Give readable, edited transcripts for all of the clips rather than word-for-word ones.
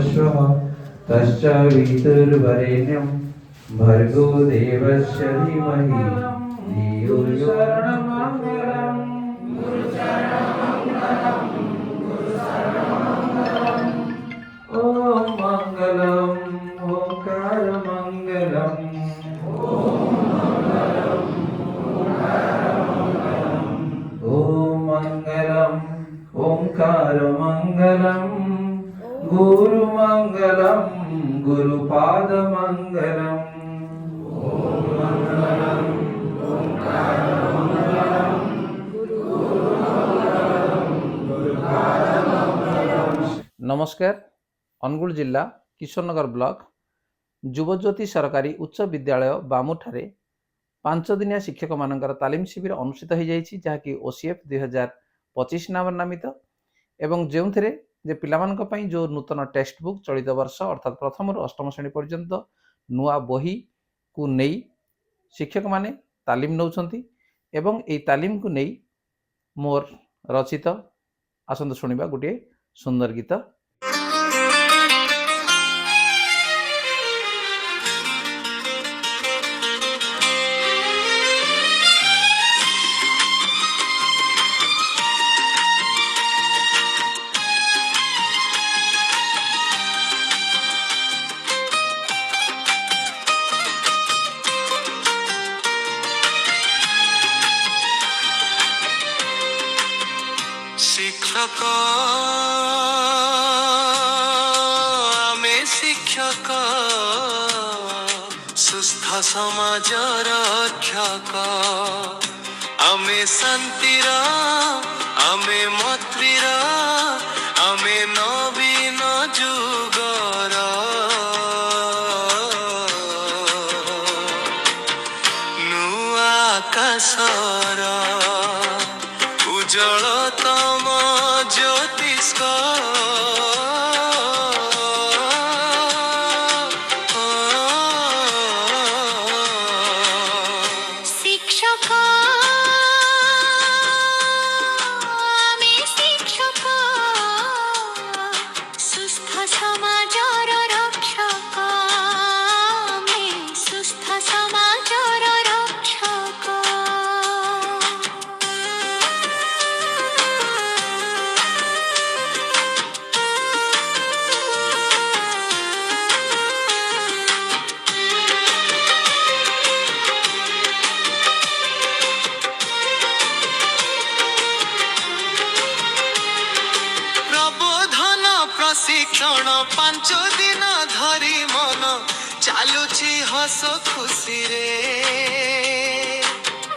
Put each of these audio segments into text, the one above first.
स्वः तस्य वितुर्वरेण्यं भर्गो देवस्य धीमहि धियो यो ॐ मङ्गलम् ओंकार मङ्गलम् ॐ मङ्गलम् ओंकार मङ्गलम् गुरुमङ्गलम् गुरुपादमङ्गलम् नमस्कार। अनुगुल जिला किशोरनगर ब्लॉक युवज्योति सरकारी उच्च विद्यालय बामुठारे 5 दिनिया शिक्षक मानकर तालीम शिविर अनुष्ठित हो जाइछि जहाँकि ओसीएफ 2025 नाम नामित एवं जो पिलामानक पई जो नूतन टेक्स्ट बुक चलित वर्ष अर्थात प्रथम रु अष्टम श्रेणी पर्यंत नुआ बही को नहीं शिक्षक माने तालीम नौछंती एवं एई तालीम को नहीं मोर रचित आसंत शुणिबा गोटे सुंदर गीत। शिक्षक आमे शिक्षक सुस्थ समाज रक्षक आमे शांतिर आमे मैत्रीर आमे नवीन जुगर नुआ आकाशर उज्जवलतम ज्योतिष्क शिक्षक आमे शिक्षक सुस्थ समाजर रक्षक आमे सुस्थ समाजर रक्षक। प्रबोधन प्रशिक्षण 5 दिन धरी मन चालुछि हस खुशी रे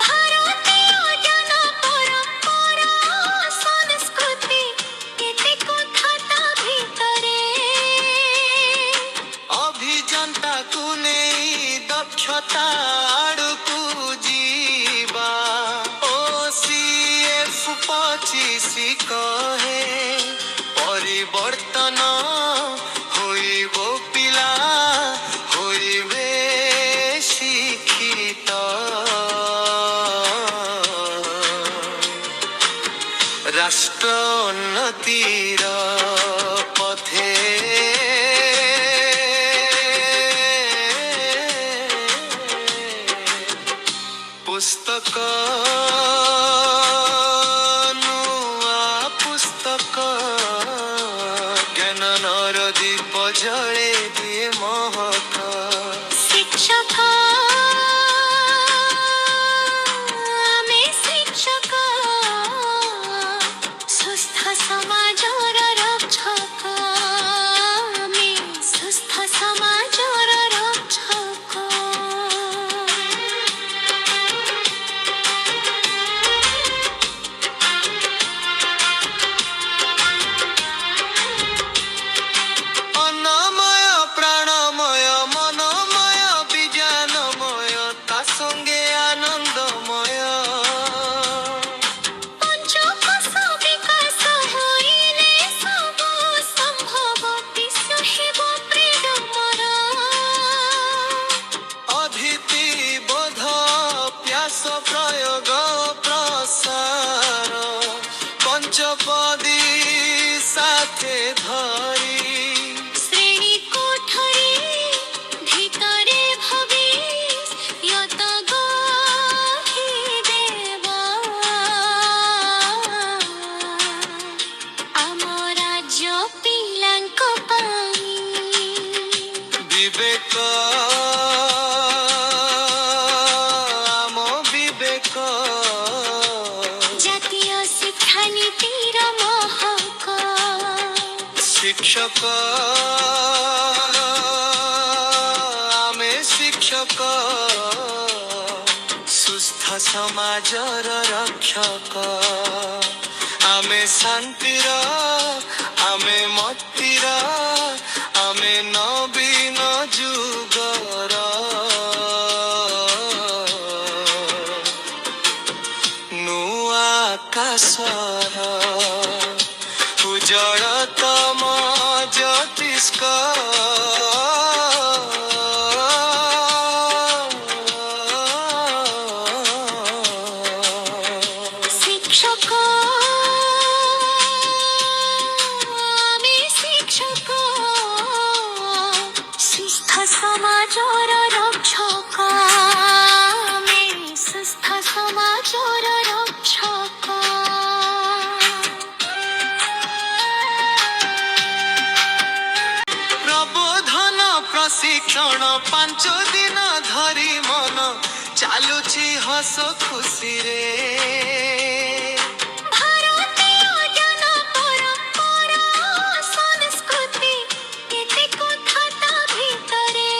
भारतीय जन परंपरा संस्कृति केते कथा ता भितरे अभियंता को नहीं दक्षता आड़कू जीवा ओसीएफ 25 कहे परिवर्तन होइब पिला होइबे शिक्षित राष्ट्र उन्नतिर पथे पुस्तक नुआ पुस्तक ज्ञान नर दीप जले दिए महक शिक्षक आमे शिक्षक सुस्थ समाजर रक्षक आमे सुस्थ समाजर रक्षक। अन्नमय प्राणमय मनमय विज्ञानमय ता संगे आनंदमय पंचकोश विकास होइले सब संभव विश्व हेब प्रेमर अदिति बोध प्यास प्रयोग प्रसार पंचपदी साथे धरी श्री ପିଲାଙ୍କ ପାଇଁ ବିବେକ ଆମ ବିବେକ ଜାତୀୟ ଶିକ୍ଷାନୀତିର ମହକ ଶିକ୍ଷକ ଆମେ ଶିକ୍ଷକ ସୁସ୍ଥ ସମାଜର ରକ୍ଷକ ଆମେ ଶାନ୍ତିର ଆମେ ମତିର ଆମେ ନବୀନ ଯୁଗର ନୂଆ ଆକାଶର ଉଜ୍ଜଳତମ ଜ୍ୟୋତିଷ୍କ ଶିକ୍ଷକ ଆମେ ଶିକ୍ଷକ ସୁସ୍ଥ ସମାଜର ରକ୍ଷକ ଆମେ ସୁସ୍ଥ ସମାଜର ରକ୍ଷକ ପ୍ରବୋଧନ ପ୍ରଶିକ୍ଷଣ 5 ଦିନ ଧରି ମନ ଚାଲୁଛି ହସ ଖୁସିରେ ଭାରତୀୟ ଜ୍ଞାନ ପରମ୍ପରା ସଂସ୍କୃତି କେତେ କଥା ତା ଭିତରେ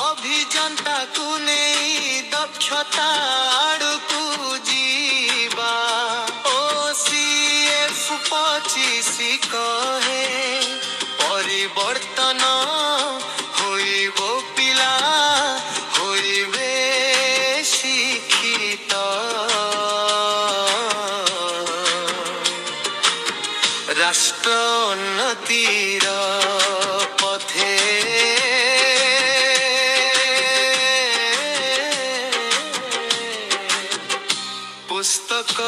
ଅଭିଯନ୍ତାକୁ ନେଇ ଦକ୍ଷତା ଆଡ଼କୁ ଯିବା OCF 25 କହେ ପରିବର୍ତ୍ତନ ହୋଇବ ପିଲା ହୋଇବେ ଶିକ୍ଷିତ ରାଷ୍ଟ୍ର ଉନ୍ନତିର ପଥେ ପୁସ୍ତକ